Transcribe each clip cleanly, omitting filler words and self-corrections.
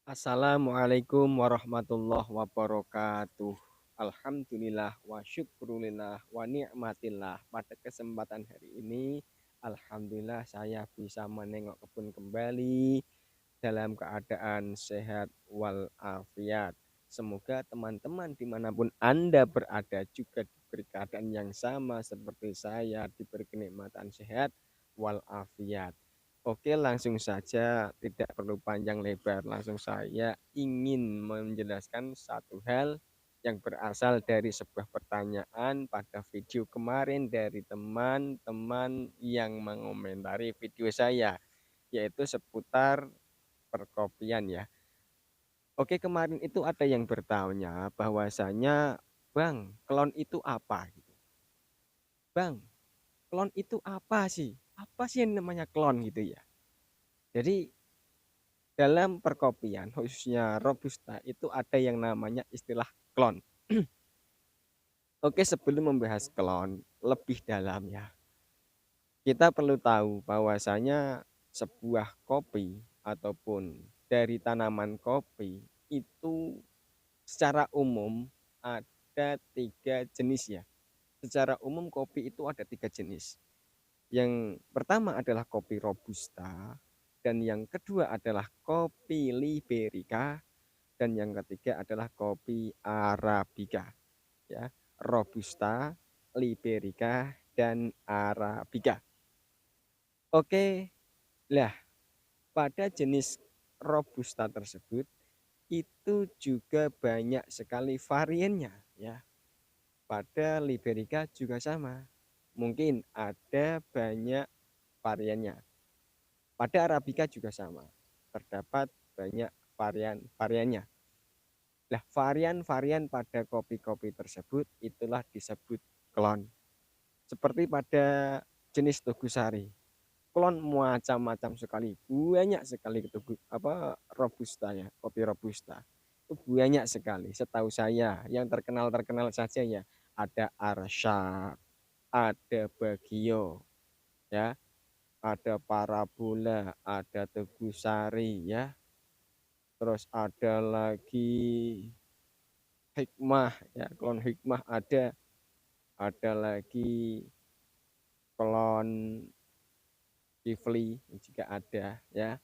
Assalamualaikum warahmatullahi wabarakatuh. Alhamdulillah wa syukrulillah wa ni'matillah. Pada kesempatan hari ini, alhamdulillah saya bisa menengok kebun kembali dalam keadaan sehat walafiat. Semoga teman-teman dimanapun Anda berada juga diberi keadaan yang sama seperti saya, diberi kenikmatan sehat walafiat. Oke, langsung saja, tidak perlu panjang lebar. Langsung saya ingin menjelaskan satu hal yang berasal dari sebuah pertanyaan pada video kemarin dari teman-teman yang mengomentari video saya, yaitu seputar perkopian ya. Oke, kemarin itu ada yang bertanya bahwasanya, Bang, klon itu apa? Bang, klon itu apa sih? Apa sih yang namanya klon gitu ya? Jadi dalam perkopian, khususnya Robusta, itu ada yang namanya istilah klon. Oke, sebelum membahas klon lebih dalam ya, kita perlu tahu bahwasanya sebuah kopi ataupun dari tanaman kopi itu secara umum ada tiga jenis ya. Secara umum kopi itu ada tiga jenis. Yang pertama adalah kopi Robusta, dan yang kedua adalah kopi Liberica, dan yang ketiga adalah kopi Arabica ya. Robusta, Liberica, dan Arabica. Oke, lah pada jenis Robusta tersebut itu juga banyak sekali variannya ya. Pada Liberica juga sama, mungkin ada banyak variannya. Pada Arabica juga sama, terdapat banyak varian-variannya. Nah, varian-varian pada kopi-kopi tersebut itulah disebut klon. Seperti pada jenis Togusari, klon macam-macam sekali, banyak sekali robusta ya, kopi robusta. Itu banyak sekali. Setahu saya yang terkenal-terkenal saja ya, ada Arsyad, ada Bagio, ya, ada Parabola, ada Togusari ya. Terus ada lagi Hikmah ya, klon Hikmah ada lagi klon Kifli juga ada ya.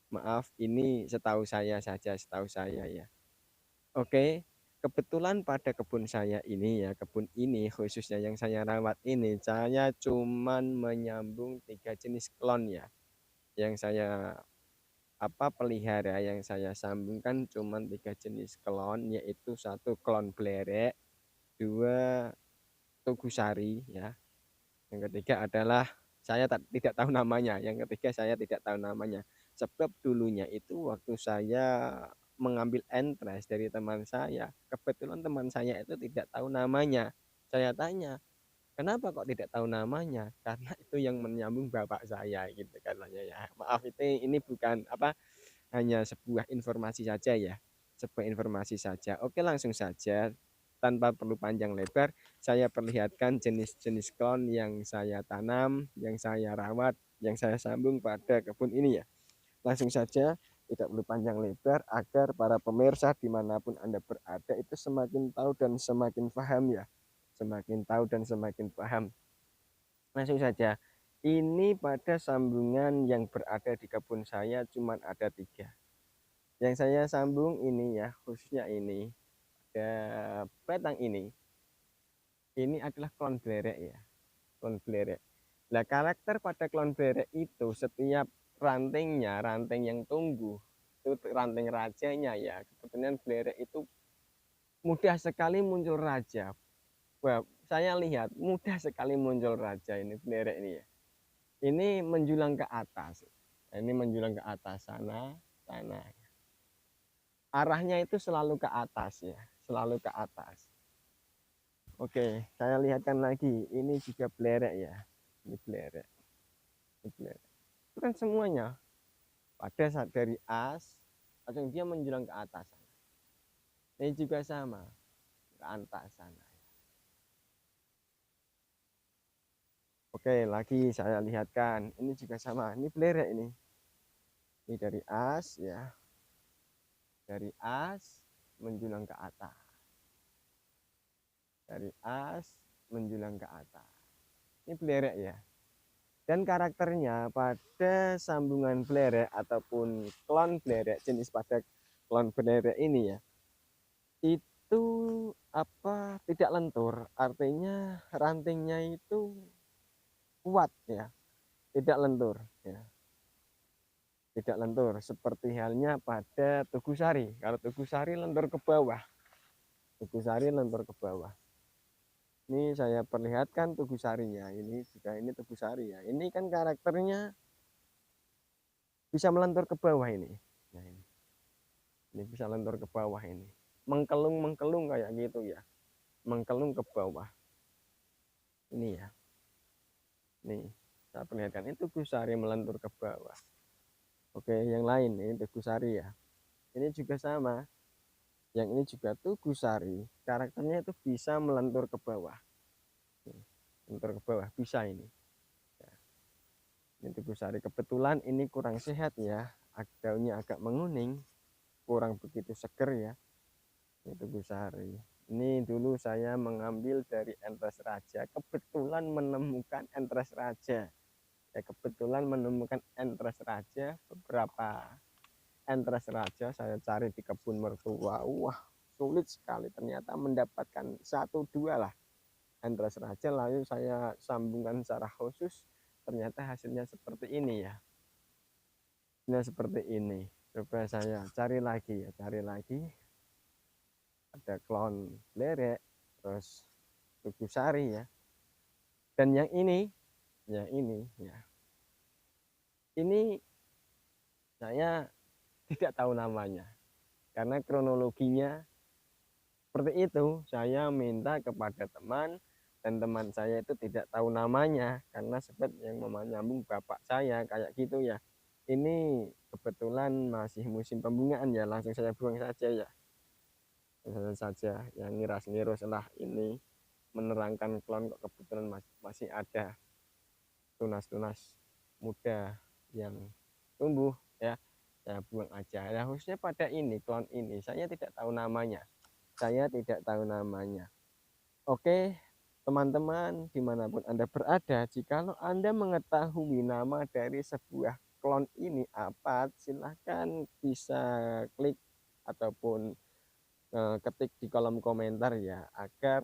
Maaf, ini setahu saya saja, setahu saya ya. Oke, kebetulan pada kebun saya ini ya, kebun ini khususnya yang saya rawat ini, saya cuman menyambung tiga jenis klon ya. Yang saya pelihara, yang saya sambungkan cuman tiga jenis klon, yaitu satu klon Blerek, dua Togusari ya. Yang ketiga adalah saya tidak tahu namanya. Yang ketiga saya tidak tahu namanya. Sebab dulunya itu waktu saya mengambil entres dari teman saya, kebetulan teman saya itu tidak tahu namanya. Saya tanya, kenapa kok tidak tahu namanya? Karena itu yang menyambung bapak saya gitu katanya ya. Maaf, itu ini bukan hanya sebuah informasi saja ya. Sebuah informasi saja. Oke, langsung saja tanpa perlu panjang lebar, saya perlihatkan jenis-jenis klon yang saya tanam, yang saya rawat, yang saya sambung pada kebun ini ya. Langsung saja, tidak perlu panjang lebar, agar para pemirsa dimanapun Anda berada itu semakin tahu dan semakin paham ya. Semakin tahu dan semakin paham. Langsung saja, ini pada sambungan yang berada di kebun saya cuma ada tiga. Yang saya sambung ini ya, khususnya ini, ada batang ini adalah klon blerek ya, klon blerek. Nah, karakter pada klon blerek itu setiap rantingnya, ranting yang tumbuh itu ranting rajanya ya. Kebetulan blerek itu mudah sekali muncul raja. Wah, saya lihat mudah sekali muncul raja ini blerek ini ya. Ini menjulang ke atas. Ini menjulang ke atas sana, sana. Arahnya itu selalu ke atas ya, selalu ke atas. Oke, saya lihatkan lagi. Ini juga belerek ya. Ini belerek. Ini belerek. Itu kan semuanya pada saat dari as, langsung dia menjulang ke atas. Ini juga sama, ke atas sana. Oke, lagi saya lihatkan. Ini juga sama. Ini belerek ini. Ini dari as ya. dari as menjulang ke atas, dari as menjulang ke atas. Ini belerek ya. Dan karakternya pada sambungan belerek ataupun klon belerek, jenis pada klon belerek ini ya, itu tidak lentur, artinya rantingnya itu kuat ya, tidak lentur ya, tidak lentur seperti halnya pada Tugu Sari. Kalau Tugu Sari lentur ke bawah, Tugu Sari lentur ke bawah. Ini saya perlihatkan Tugu Sarinya, ini juga ini Tugu Sari ya. Ini kan karakternya bisa melentur ke bawah ini. Nah, ini bisa lentur ke bawah ini. Mengkelung kayak gitu ya. Mengkelung ke bawah. Ini ya. Nih, saya perlihatkan itu Tugu Sari melentur ke bawah. Oke, yang lain ini Tugu Sari ya. Ini juga sama. Yang ini juga Tugu Sari. Karakternya itu bisa melentur ke bawah. Melentur ke bawah bisa ini. Ini Tugu Sari. Kebetulan ini kurang sehat ya. Daunnya agak menguning. Kurang begitu seger ya. Ini Tugu Sari. Ini dulu saya mengambil dari Entres Raja. Kebetulan menemukan Entres Raja. Ya, kebetulan menemukan Entres Raja. Beberapa Entres Raja saya cari di kebun mertua. Wah, sulit sekali. Ternyata mendapatkan 1-2 lah Entres Raja. Lalu saya sambungkan secara khusus. Ternyata hasilnya seperti ini ya. Nah, seperti ini. Coba saya cari lagi ya, cari lagi. Ada klon belerek, terus Tugu Sari ya. Dan yang ini ya, ini saya tidak tahu namanya karena kronologinya seperti itu. Saya minta kepada teman dan teman saya itu tidak tahu namanya karena sebab yang menyambung bapak saya kayak gitu ya. Ini kebetulan masih musim pembungaan ya, langsung saya buang saja ya. Saja yang ngiras-ngirus lah, ini menerangkan klon kok kebetulan masih ada tunas-tunas muda yang tumbuh ya, saya buang aja ya. Khususnya pada ini klon ini saya tidak tahu namanya, oke teman-teman dimanapun Anda berada, jikalau Anda mengetahui nama dari sebuah klon ini apa, silahkan bisa klik ataupun ketik di kolom komentar ya, agar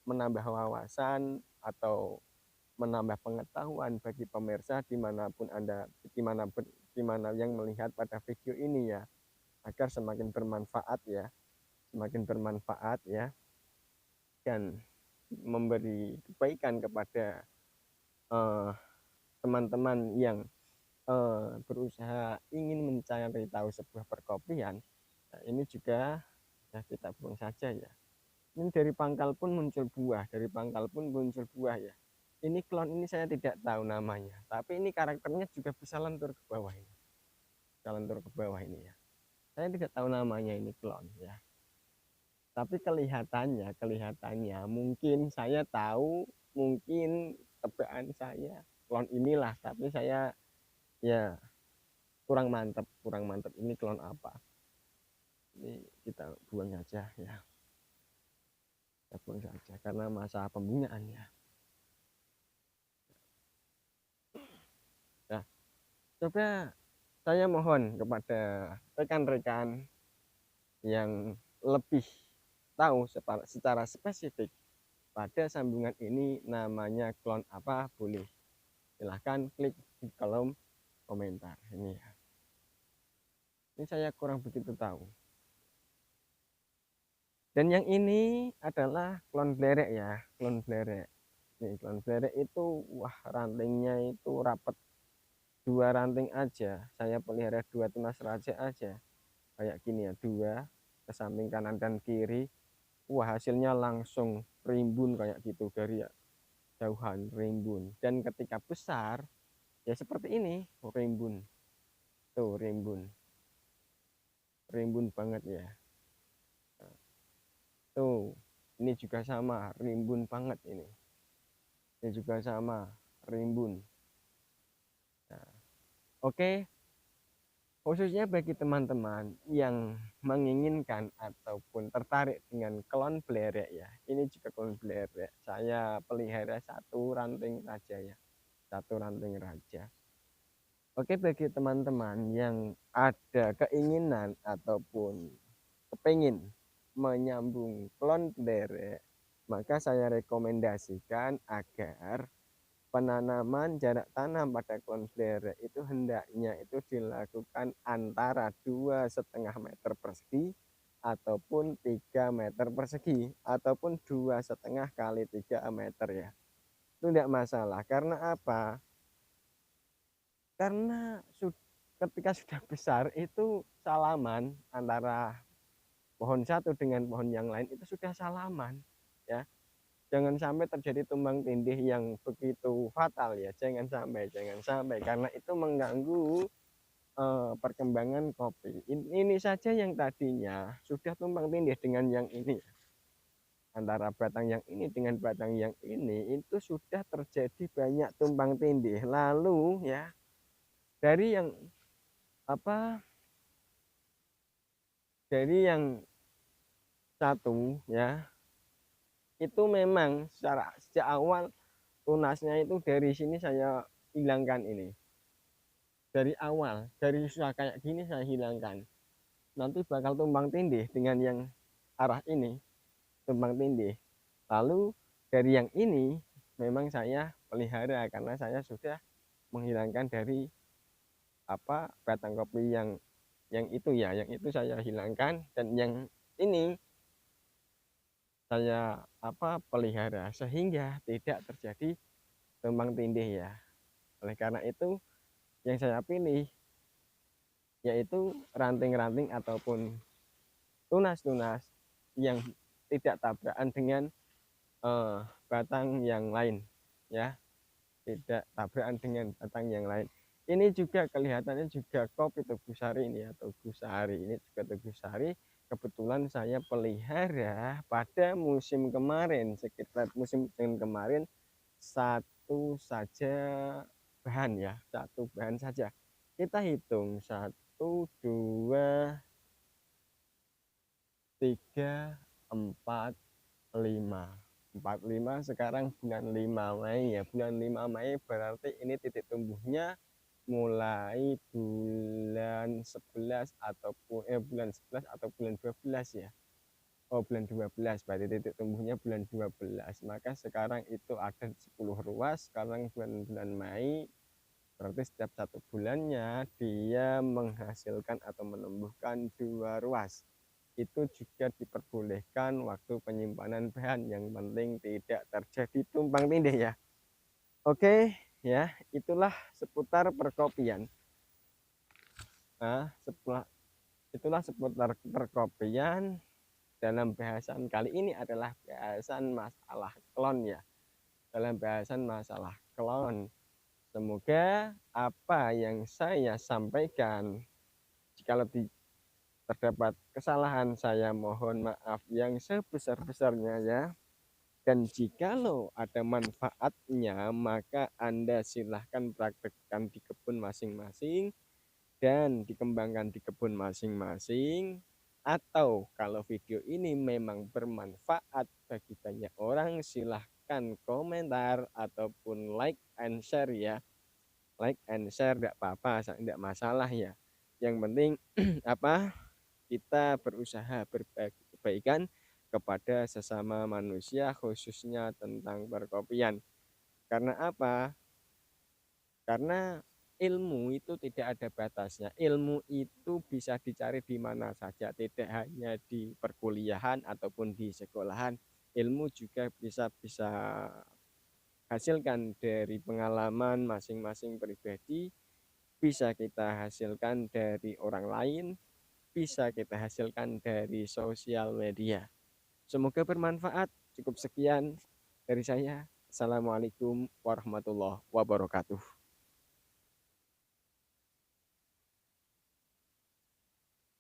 menambah wawasan atau menambah pengetahuan bagi pemirsa dimanapun Anda, dimana yang melihat pada video ini ya, agar semakin bermanfaat ya, dan memberi kebaikan kepada teman-teman yang berusaha ingin mencari tahu sebuah perkopian. Nah, ini juga ya kita buang saja ya. Ini dari pangkal pun muncul buah, ya. Ini klon ini saya tidak tahu namanya, tapi ini karakternya juga bisa lentur ke bawah ini. Ya. Saya tidak tahu namanya ini klon ya. Tapi kelihatannya mungkin saya tahu, mungkin tebakan saya klon inilah, tapi saya ya kurang mantap ini klon apa. Ini kita buang saja ya. Kita buang saja karena masa pembungaan ya. Nah, coba saya mohon kepada rekan-rekan yang lebih tahu secara spesifik pada sambungan ini namanya klon apa, boleh silahkan klik di kolom komentar ini ya. Ini saya kurang begitu tahu. Dan yang ini adalah klon belerek ya, klon belerek. Nih, klon belerek itu wah rantingnya itu rapat, 2 ranting aja saya pelihara, 2 tunas raja aja kayak gini ya, 2 ke samping kanan dan kiri. Wah, hasilnya langsung rimbun kayak gitu, dari jauhan rimbun. Dan ketika besar ya seperti ini, rimbun. Tuh, rimbun banget ya. Tuh, ini juga sama, rimbun banget ini. Ini juga sama, rimbun. Nah, oke, Khususnya bagi teman-teman yang menginginkan ataupun tertarik dengan kelon belerek ya. Ini juga kelon belerek. Saya pelihara satu ranting raja ya. Satu ranting raja. Oke, bagi teman-teman yang ada keinginan ataupun kepingin menyambung kelon belerek, maka saya rekomendasikan agar penanaman jarak tanam pada kelon belerek itu hendaknya itu dilakukan antara 2,5 meter persegi ataupun 3 meter persegi ataupun 2,5 kali 3 meter ya. Itu tidak masalah. Karena apa? Karena ketika sudah besar itu salaman antara pohon satu dengan pohon yang lain itu sudah salaman ya. Jangan sampai terjadi tumbang tindih yang begitu fatal ya. Jangan sampai karena itu mengganggu perkembangan kopi. Ini saja yang tadinya sudah tumbang tindih dengan yang ini. Antara batang yang ini dengan batang yang ini itu sudah terjadi banyak tumbang tindih. Lalu ya dari yang apa? Dari yang satu ya itu memang sejak awal tunasnya itu dari sini saya hilangkan ini. Dari awal, dari susah kayak gini saya hilangkan. Nanti bakal tumbang tindih dengan yang arah ini, tumbang tindih. Lalu dari yang ini memang saya pelihara karena saya sudah menghilangkan dari batang kopi yang itu ya, yang itu saya hilangkan dan yang ini saya pelihara sehingga tidak terjadi tumbang tindih ya. Oleh karena itu yang saya pilih yaitu ranting-ranting ataupun tunas-tunas yang tidak tabrakan dengan batang yang lain ya, tidak tabrakan dengan batang yang lain. Ini juga kelihatannya juga kopi Tebu Sari ini atau Tebu Sari, ini juga Tebu Sari. Kebetulan saya pelihara pada musim kemarin, sekitar musim kemarin satu saja bahan ya, satu bahan saja. Kita hitung 1, 2, 3, 4, 5 sekarang bulan 5 Mei ya. Bulan 5 Mei berarti ini titik tumbuhnya mulai bulan 11 ataupun bulan 11 atau bulan 12 ya. Oh, bulan 12 berarti titik tumbuhnya bulan 12. Maka sekarang itu ada 10 ruas. Sekarang bulan Mei berarti setiap satu bulannya dia menghasilkan atau menumbuhkan 2 ruas. Itu juga diperbolehkan waktu penyimpanan bahan, yang penting tidak terjadi tumpang tindih ya. Oke ya, itulah seputar perkopian. Itulah seputar perkopian. Dalam bahasan kali ini adalah bahasan masalah klon ya. Dalam bahasan masalah klon, semoga apa yang saya sampaikan, jika terdapat kesalahan, saya mohon maaf yang sebesar-besarnya ya. Dan jikalau ada manfaatnya, maka Anda silahkan praktekkan di kebun masing-masing dan dikembangkan di kebun masing-masing. Atau kalau video ini memang bermanfaat bagi banyak orang, silahkan komentar ataupun like and share ya. Like and share tidak apa-apa, tidak masalah ya. Yang penting kita berusaha berbagi kebaikan kepada sesama manusia, khususnya tentang perkopian. Karena apa? Karena ilmu itu tidak ada batasnya. Ilmu itu bisa dicari di mana saja, tidak hanya di perkuliahan ataupun di sekolahan. Ilmu juga bisa hasilkan dari pengalaman masing-masing pribadi, bisa kita hasilkan dari orang lain, bisa kita hasilkan dari sosial media. Semoga bermanfaat. Cukup sekian dari saya. Assalamualaikum warahmatullahi wabarakatuh.